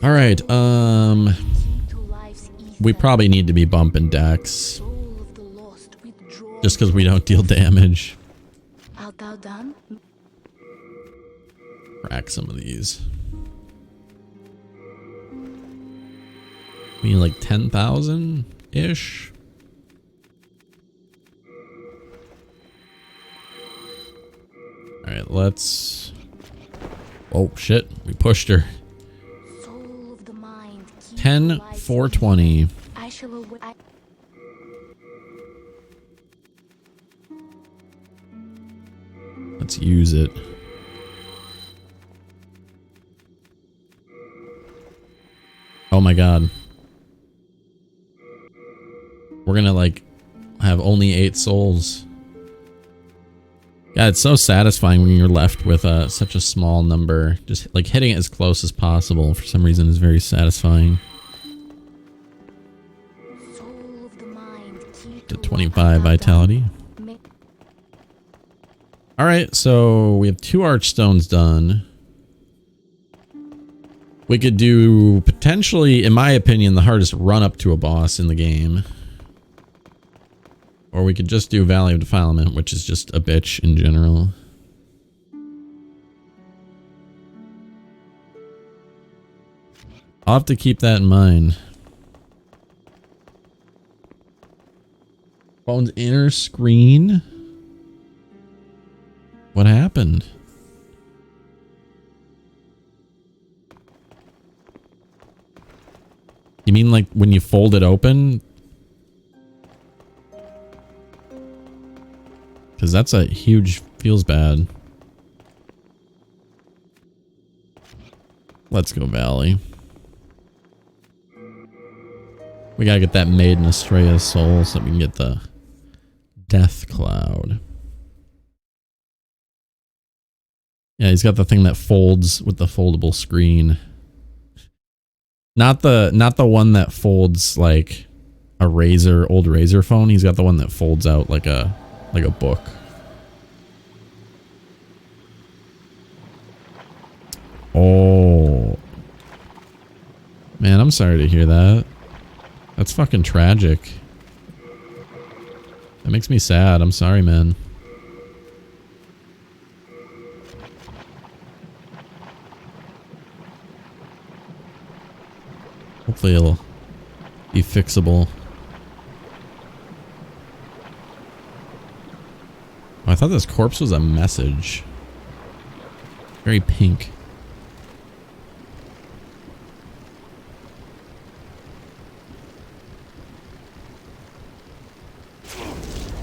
All right. We probably need to be bumping decks. Just because we don't deal damage. Crack some of these. We need like 10,000-ish. Alright, let's... Oh, shit. We pushed her. 10, 420. Let's use it. Oh my god. We're gonna like have only 8 souls. Yeah, it's so satisfying when you're left with such a small number. Just like hitting it as close as possible for some reason is very satisfying. To 25 vitality. Alright, so we have 2 archstones done. We could do potentially, in my opinion, the hardest run up to a boss in the game. Or we could just do Valley of Defilement, which is just a bitch in general. I'll have to keep that in mind. Phone's inner screen? What happened? You mean like when you fold it open? Because that's a huge... feels bad. Let's go Valley. We gotta get that Maiden Estrella soul so we can get the Death Cloud. Yeah, he's got the thing that folds with the foldable screen. Not the one that folds like a old Razor phone. He's got the one that folds out like a book. Oh. Man, I'm sorry to hear that. That's fucking tragic. That makes me sad. I'm sorry, man. Hopefully it'll be fixable. Oh, I thought this corpse was a message. Very pink.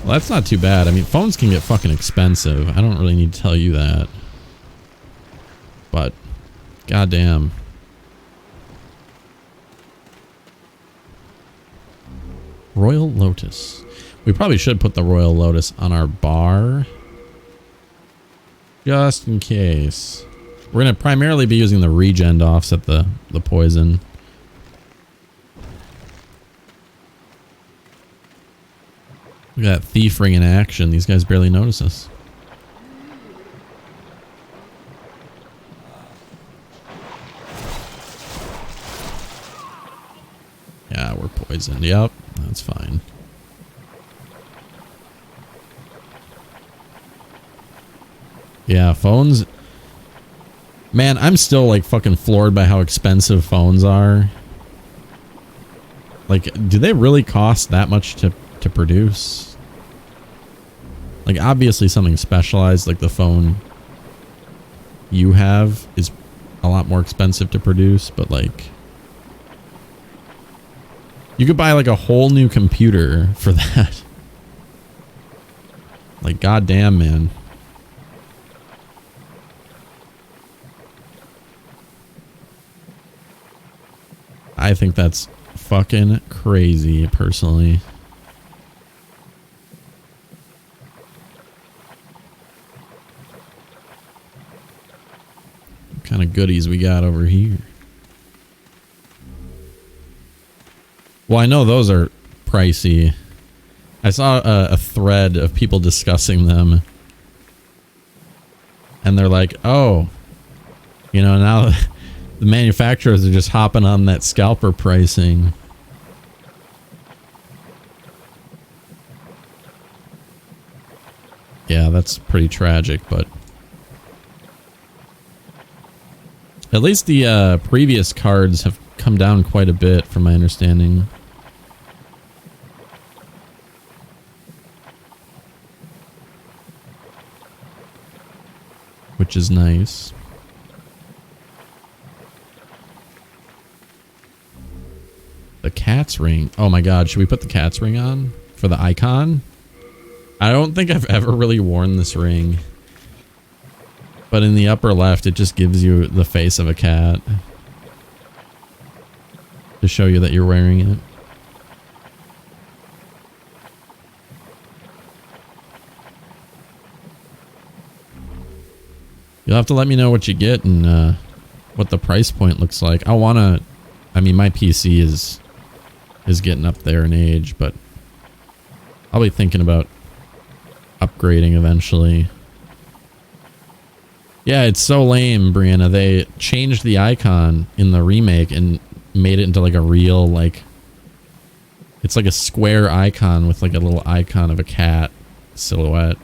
Well, that's not too bad. I mean, phones can get fucking expensive. I don't really need to tell you that. But, goddamn. Royal Lotus. We probably should put the Royal Lotus on our bar. Just in case. We're going to primarily be using the regen to offset the poison. Look at that thief ring in action. These guys barely notice us. Yeah, we're poisoned. Yep, that's fine. Yeah, phones. Man, I'm still like fucking floored by how expensive phones are. Like, do they really cost that much to produce? Like, obviously something specialized like the phone you have is a lot more expensive to produce, but like you could buy like a whole new computer for that. Like, goddamn, man. I think that's fucking crazy, personally. What kind of goodies we got over here? Well, I know those are pricey. I saw a thread of people discussing them. And they're like, oh, you know, The manufacturers are just hopping on that scalper pricing. Yeah, that's pretty tragic, but at least the previous cards have come down quite a bit from my understanding. Which is nice. The cat's ring. Oh my god, should we put the cat's ring on for the icon? I don't think I've ever really worn this ring. But in the upper left, it just gives you the face of a cat. To show you that you're wearing it. You'll have to let me know what you get and what the price point looks like. I mean, my PC is getting up there in age, but I'll be thinking about upgrading eventually. Yeah, it's so lame, Brianna. They changed the icon in the remake and made it into like a real, like, it's like a square icon with like a little icon of a cat silhouette.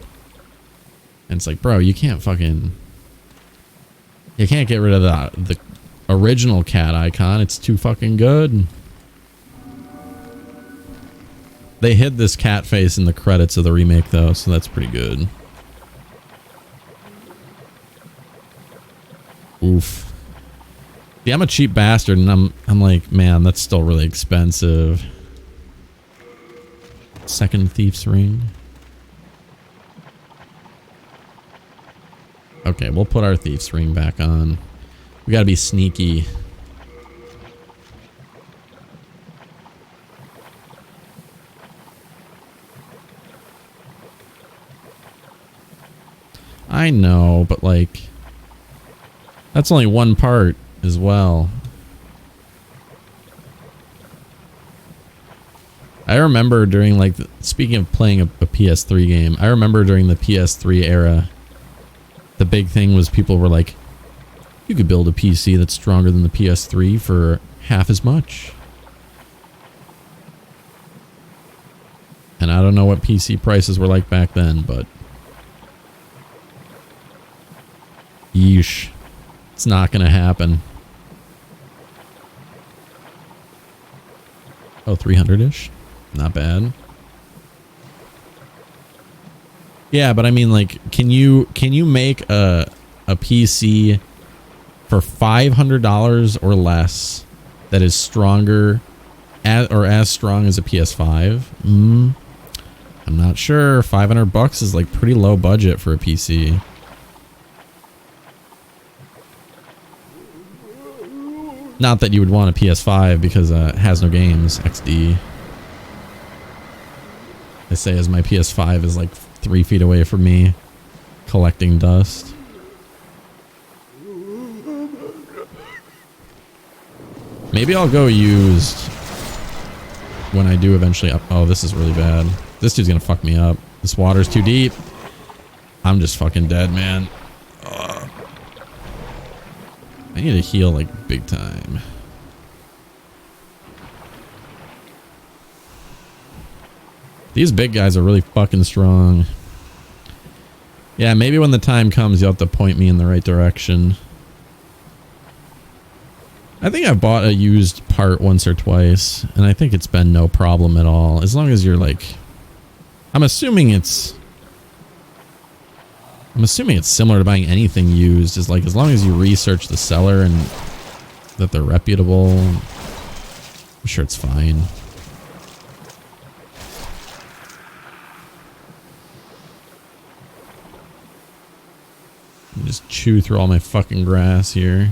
And it's like, bro, you can't get rid of the original cat icon. It's too fucking good. They hid this cat face in the credits of the remake though, so that's pretty good. Oof. Yeah, I'm a cheap bastard and I'm like, man, that's still really expensive. Second thief's ring. Okay, we'll put our thief's ring back on. We gotta be sneaky. I know, but like, that's only one part as well. I remember during like, speaking of playing a PS3 game, I remember during the PS3 era, the big thing was people were like, you could build a PC that's stronger than the PS3 for half as much. And I don't know what PC prices were like back then, but yeesh. It's not gonna happen. Oh, 300-ish? Not bad. Yeah, but I mean, like, can you make a PC for $500 or less that is stronger as strong as a PS5? I'm not sure. $500 is like pretty low budget for a PC. Not that you would want a PS5 because it has no games. XD. I say as my PS5 is like 3 feet away from me, collecting dust. Maybe I'll go used when I do eventually up. Oh, this is really bad. This dude's gonna fuck me up. This water's too deep. I'm just fucking dead, man. Ugh. I need to heal like big time. These big guys are really fucking strong. Yeah, maybe when the time comes, you'll have to point me in the right direction. I think I've bought a used part once or twice, and I think it's been no problem at all. As long as you're like... I'm assuming it's similar to buying anything used. Is like, as long as you research the seller and that they're reputable, I'm sure it's fine. Just chew through all my fucking grass here.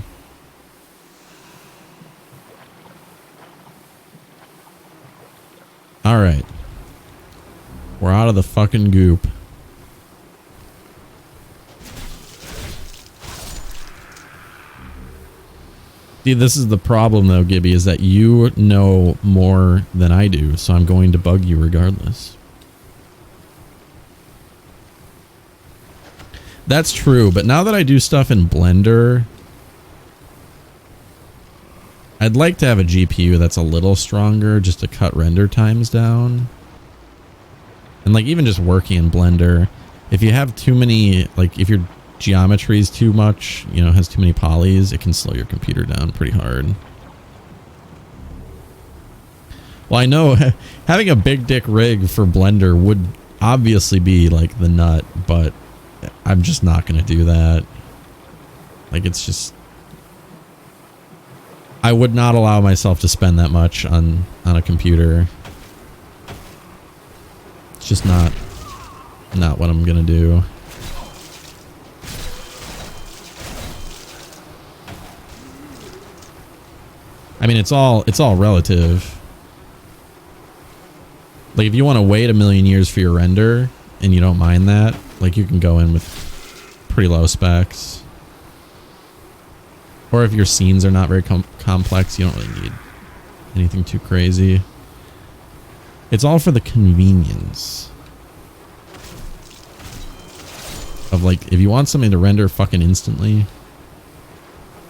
All right. We're out of the fucking goop. See, this is the problem though, Gibby, is that you know more than I do, so I'm going to bug you regardless. That's true, but now that I do stuff in Blender, I'd like to have a GPU that's a little stronger just to cut render times down. And like even just working in Blender, if you have too many, like if your geometry is too much, you know, has too many polys, it can slow your computer down pretty hard. Well, I know having a big dick rig for Blender would obviously be like the nut, but I'm just not going to do that. Like it's just, I would not allow myself to spend that much on a computer. It's just not what I'm going to do. I mean, it's all relative. Like if you want to wait a million years for your render and you don't mind that, like you can go in with pretty low specs. Or if your scenes are not very complex, you don't really need anything too crazy. It's all for the convenience of like, if you want something to render fucking instantly,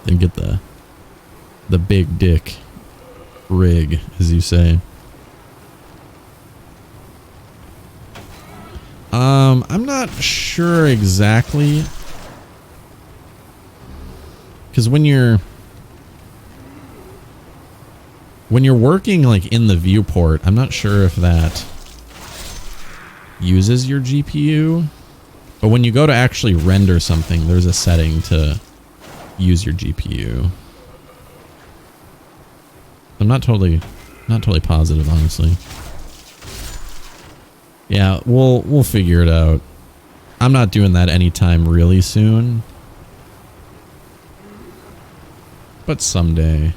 then get the big dick rig, as you say. I'm not sure exactly, because when you're working like in the viewport, I'm not sure if that uses your GPU, but when you go to actually render something, there's a setting to use your GPU. I'm not totally positive, honestly. Yeah, we'll figure it out. I'm not doing that anytime really soon, but someday.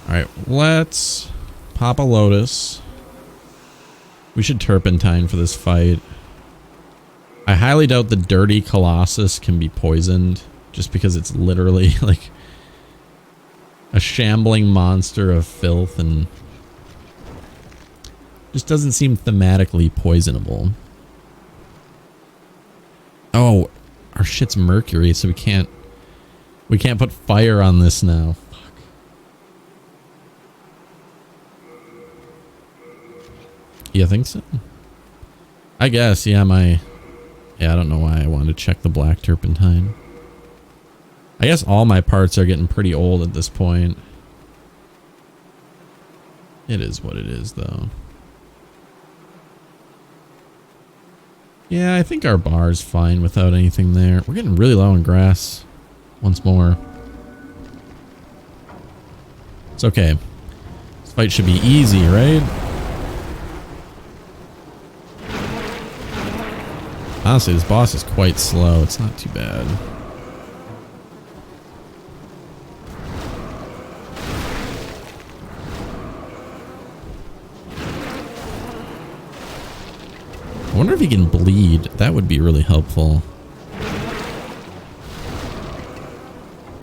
All right, let's pop a Lotus. We should turpentine for this fight. I highly doubt the dirty Colossus can be poisoned, just because it's literally like a shambling monster of filth and just doesn't seem thematically poisonable. Oh, our shit's mercury, so we can't put fire on this now. Fuck. You think so? I guess, yeah, I don't know why I wanted to check the black turpentine. I guess all my parts are getting pretty old at this point. It is what it is, though. Yeah, I think our bar's fine without anything there. We're getting really low on grass once more. It's okay. This fight should be easy, right? Honestly, this boss is quite slow. It's not too bad. I wonder if he can bleed. That would be really helpful.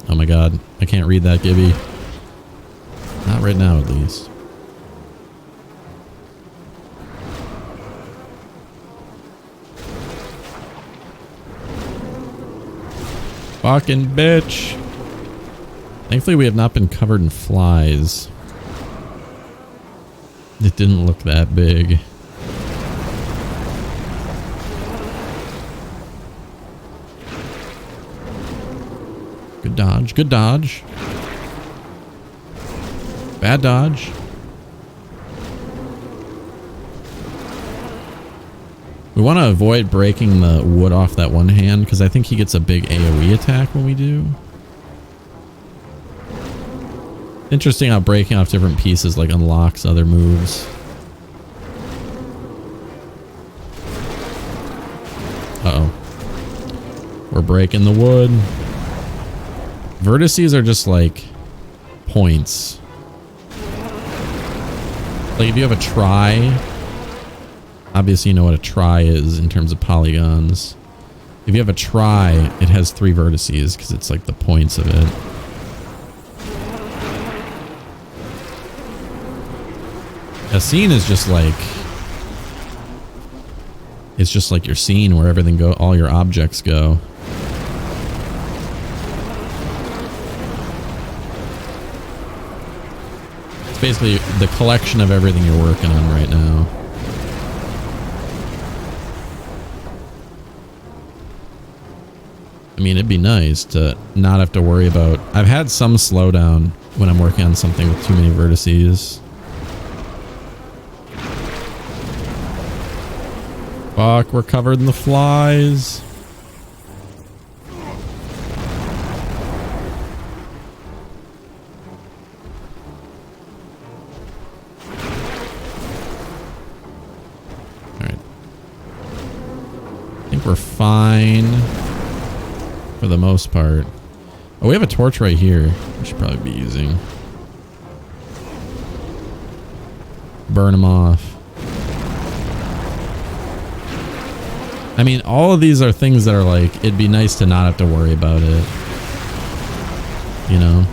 Oh my god. I can't read that, Gibby. Not right now, at least. Fucking bitch. Thankfully, we have not been covered in flies. It didn't look that big. Good dodge. Good dodge. Bad dodge. We want to avoid breaking the wood off that one hand, because I think he gets a big AoE attack when we do. Interesting how breaking off different pieces like unlocks other moves. Uh-oh. We're breaking the wood. Vertices are just like points. Like if you have a try, obviously you know what a try is in terms of polygons. If you have a try, it has 3 vertices because it's like the points of it. A scene is just like It's just like your scene where everything go, all your objects go. It's basically the collection of everything you're working on right now. I mean, it'd be nice to not have to worry about... I've had some slowdown when I'm working on something with too many vertices. Fuck, we're covered in the flies. Alright. I think we're fine. For the most part. Oh, we have a torch right here. We should probably be using. Burn them off. I mean, all of these are things that are like, it'd be nice to not have to worry about it. You know?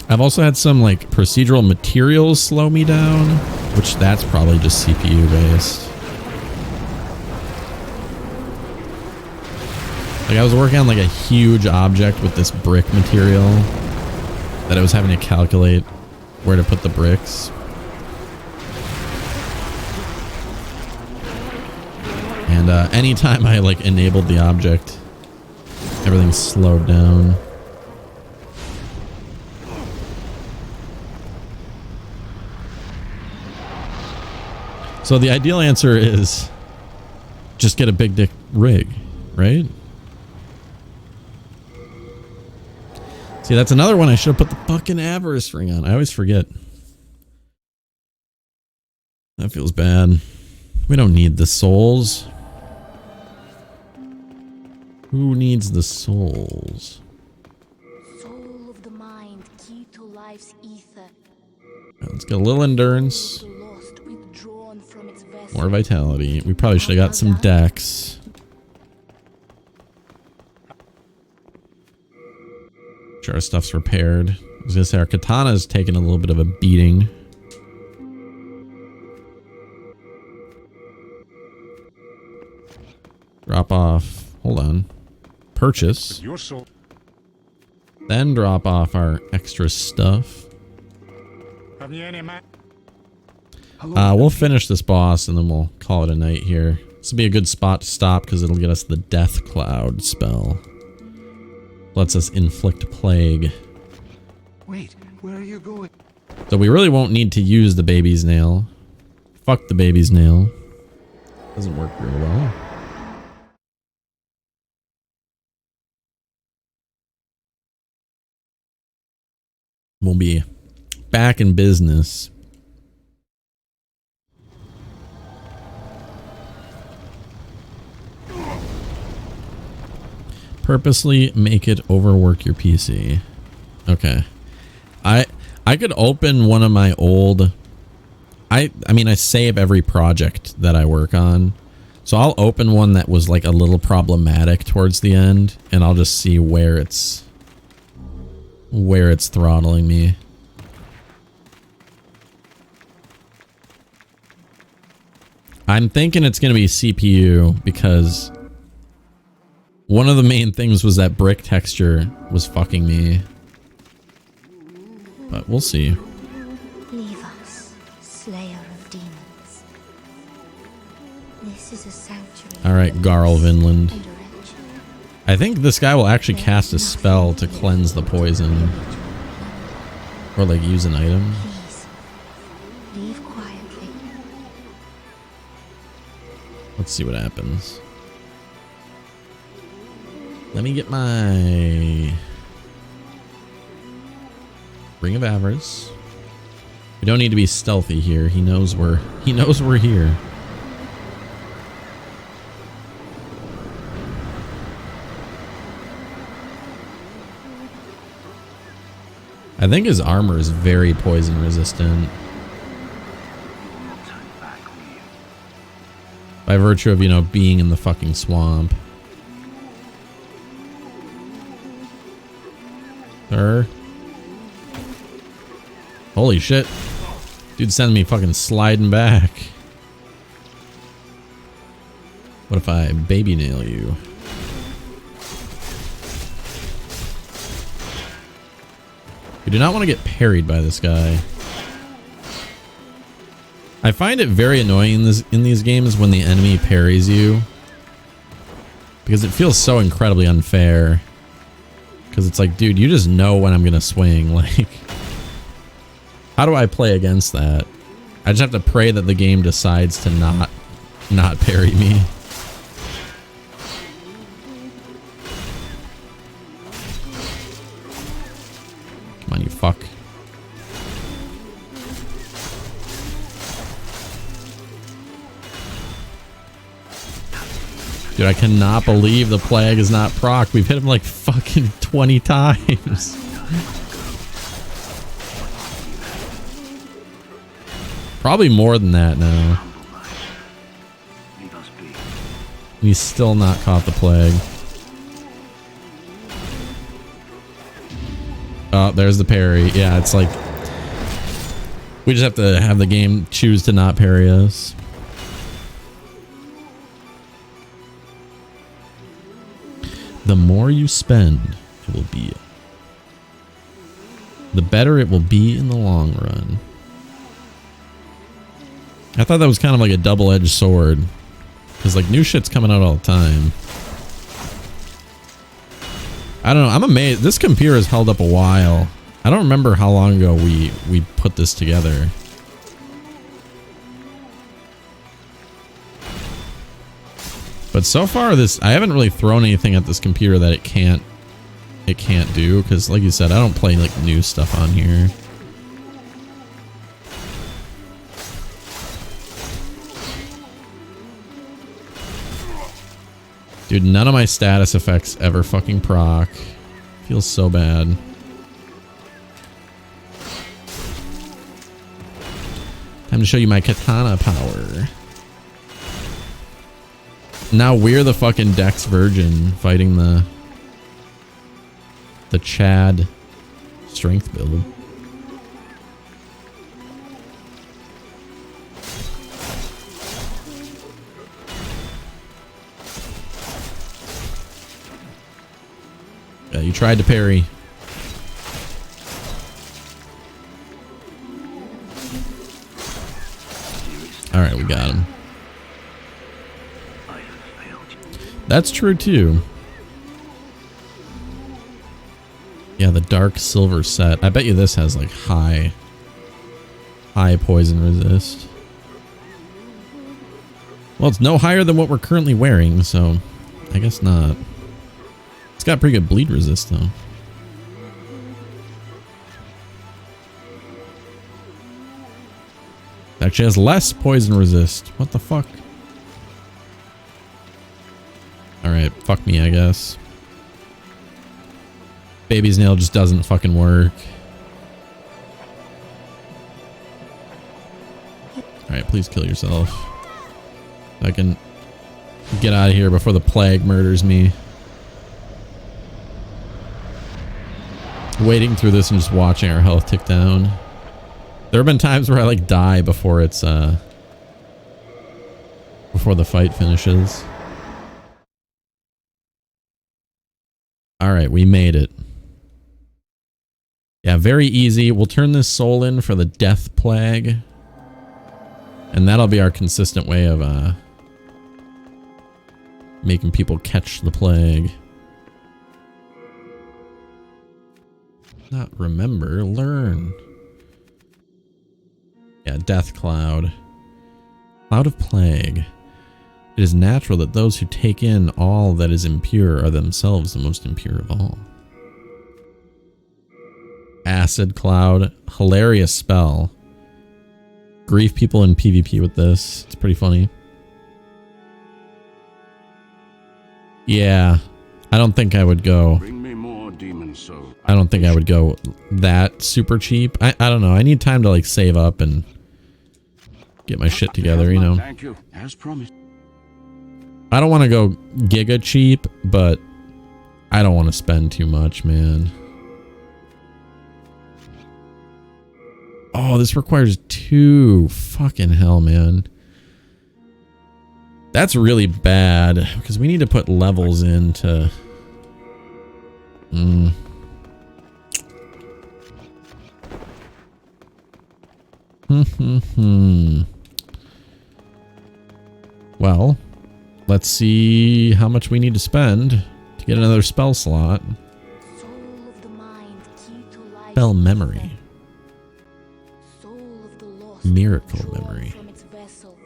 I've also had some like procedural materials slow me down, which that's probably just CPU based. Like I was working on like a huge object with this brick material that I was having to calculate where to put the bricks. And anytime I like enabled the object, everything slowed down. So the ideal answer is just get a big dick rig, right? See, that's another one I should have put the fucking avarice ring on. I always forget. That feels bad. We don't need the souls. Who needs the souls? Soul of the mind, key to life's ether. Let's get a little endurance. Lost, withdrawn from its vessel. More vitality. We probably should have got some dex. Sure, our stuff's repaired. I was gonna say our katana's taken a little bit of a beating. Drop off. Hold on. Purchase. Then drop off our extra stuff. We'll finish this boss and then we'll call it a night here. This will be a good spot to stop because it'll get us the Death Cloud spell. Lets us inflict plague. Wait, where are you going? So we really won't need to use the baby's nail. Fuck the baby's nail. Doesn't work very well. We'll be back in business. Purposely make it overwork your PC. Okay. I could open one of my old... I mean, I save every project that I work on. So I'll open one that was like a little problematic towards the end. And I'll just see where it's throttling me. I'm thinking it's going to be CPU because one of the main things was that brick texture was fucking me. But we'll see. Leave us, slayer of demons. This is a sanctuary. Alright, Garl Vinland. I think this guy will actually cast a spell to cleanse the poison. Or like use an item. Please, leave quietly. Let's see what happens. Let me get my Ring of Avarice. We don't need to be stealthy here. He knows we're here. I think his armor is very poison resistant. By virtue of, you know, being in the fucking swamp. Sir. Holy shit. Dude, send me fucking sliding back. What if I baby nail you? You do not want to get parried by this guy. I find it very annoying in these games when the enemy parries you. Because it feels so incredibly unfair. Because it's like, dude, you just know when I'm going to swing. Like, how do I play against that? I just have to pray that the game decides to not parry me. Come on, you fuck. Dude, I cannot believe the plague is not proc. We've hit him like fucking 20 times. Probably more than that now. He's still not caught the plague. Oh, there's the parry. Yeah, it's like we just have to have the game choose to not parry us. The more you spend, it will be. The better it will be in the long run. I thought that was kind of like a double-edged sword. Because like new shit's coming out all the time. I don't know. I'm amazed. This computer has held up a while. I don't remember how long ago we put this together. But so far, I haven't really thrown anything at this computer that it can't do. Because like you said, I don't play like new stuff on here. Dude, none of my status effects ever fucking proc. Feels so bad. Time to show you my katana power. Now we're the fucking Dex Virgin fighting the Chad strength build. Yeah, you tried to parry. All right, we got him. That's true too. Yeah, the dark silver set. I bet you this has like high poison resist. Well, it's no higher than what we're currently wearing, so I guess not. It's got pretty good bleed resist though. Actually has less poison resist. What the fuck? Alright, fuck me, I guess. Baby's nail just doesn't fucking work. Alright, please kill yourself. So I can get out of here before the plague murders me. Waiting through this and just watching our health tick down. There have been times where I like die before it's before the fight finishes. Alright, we made it. Yeah, very easy. We'll turn this soul in for the death plague. And that'll be our consistent way of making people catch the plague. Not remember, learn. Yeah, death cloud. Cloud of plague. It is natural that those who take in all that is impure are themselves the most impure of all. Acid cloud. Hilarious spell. Grief people in PvP with this. It's pretty funny. Yeah. I don't think I would go. Bring me more demon soul. I don't think I would go that super cheap. I don't know. I need time to like save up and get my shit together, you know. Thank you, as promised. I don't want to go giga cheap, but I don't want to spend too much, man. Oh, this requires 2 2. Fucking hell, man. That's really bad because we need to put levels into. Well, let's see how much we need to spend to get another spell slot. Soul of the mind, key to life. Spell memory. Soul of the lost, Miracle drawn memory. from its vessel.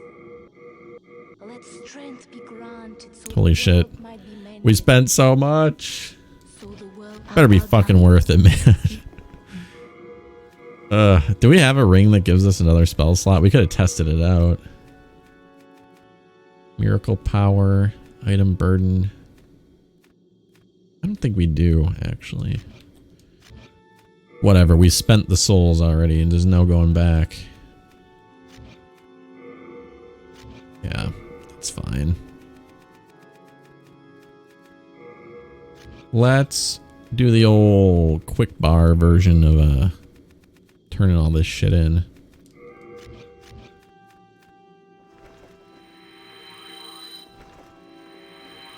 Let strength be granted so Holy the shit. world might be many, We spent so much. so the world Better be about fucking that. worth it, man. Do we have a ring that gives us another spell slot? We could have tested it out. Miracle power, item burden. I don't think we do, actually. Whatever, we spent the souls already and there's no going back. Yeah, that's fine. Let's do the old quick bar version of turning all this shit in.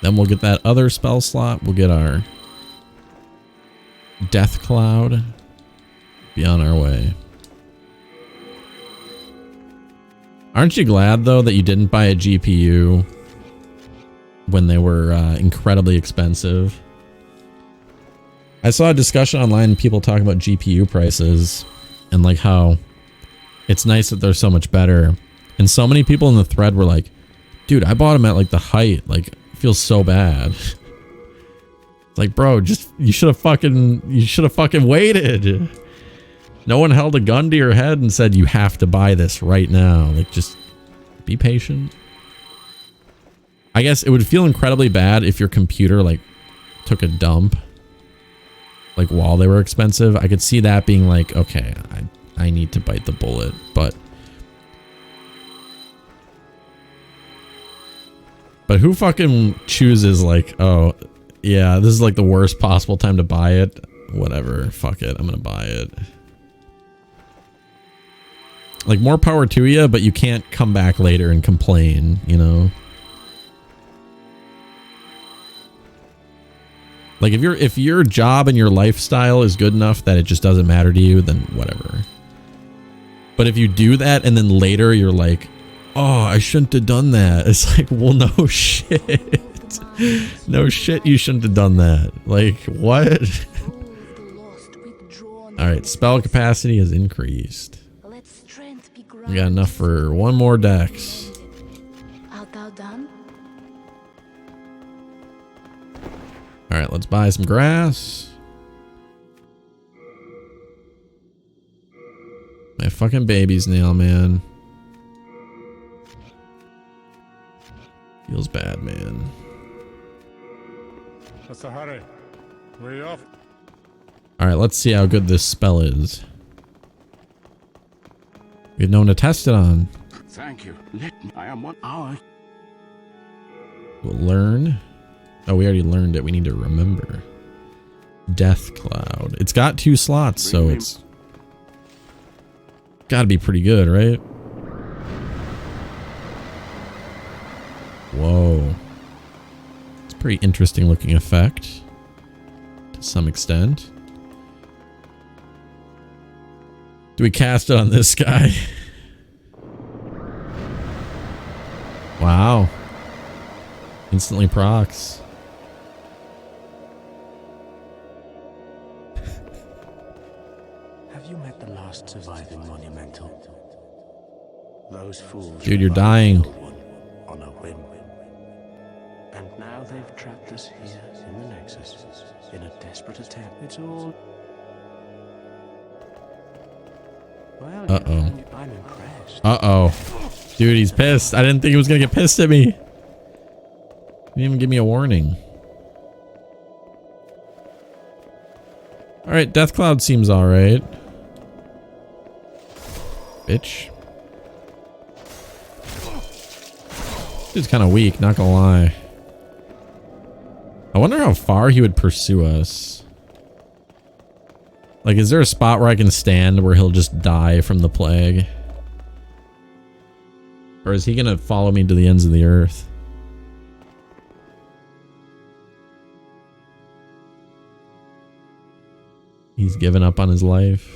Then we'll get that other spell slot. We'll get our death cloud. Be on our way. Aren't you glad though that you didn't buy a GPU when they were incredibly expensive? I saw a discussion online, people talking about GPU prices and like how it's nice that they're so much better. And so many people in the thread were like, dude, I bought them at like the height. Like, it feels so bad. It's like, bro, just, you should have fucking waited. No one held a gun to your head and said, you have to buy this right now. Like, just be patient. I guess it would feel incredibly bad if your computer like took a dump. Like while they were expensive. I could see that being like, okay, I need to bite the bullet, but who fucking chooses like, oh yeah, this is like the worst possible time to buy it. Whatever, fuck it, I'm gonna buy it. Like, more power to you, but you can't come back later and complain, you know? Like, if your job and your lifestyle is good enough that it just doesn't matter to you, then whatever. But if you do that and then later you're like, oh, I shouldn't have done that. It's like, well, no shit. No shit, you shouldn't have done that. Like, what? Alright, spell capacity has increased. We got enough for one more dex. Art thou done? Alright, let's buy some grass. My fucking baby's nail, man. Feels bad, man. What's the hurry? Where are you off? Alright, let's see how good this spell is. We have no one to test it on. Thank you. Let me. I am 1 hour. We'll learn. Oh, we already learned it. We need to remember. Death Cloud. It's got 2 slots, so it's gotta be pretty good, right? Whoa. It's a pretty interesting looking effect. To some extent. Do we cast it on this guy? Wow. Instantly procs. Have you met the last surviving monumental? Those fools. Dude, you're dying. On a whim. And now they've trapped us here in the Nexus in a desperate attempt. It's all. Well, Uh-oh. I'm impressed. Uh-oh. Dude, he's pissed. I didn't think he was gonna get pissed at me. He didn't even give me a warning. Alright, Death Cloud seems alright. Bitch. Dude's kind of weak, not gonna lie. I wonder how far he would pursue us. Like, is there a spot where I can stand where he'll just die from the plague? Or is he gonna follow me to the ends of the earth? He's given up on his life.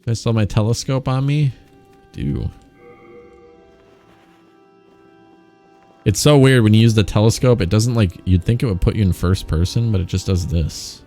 Do I still have my telescope on me? I do. It's so weird when you use the telescope. It doesn't like, you'd think it would put you in first person, but it just does this.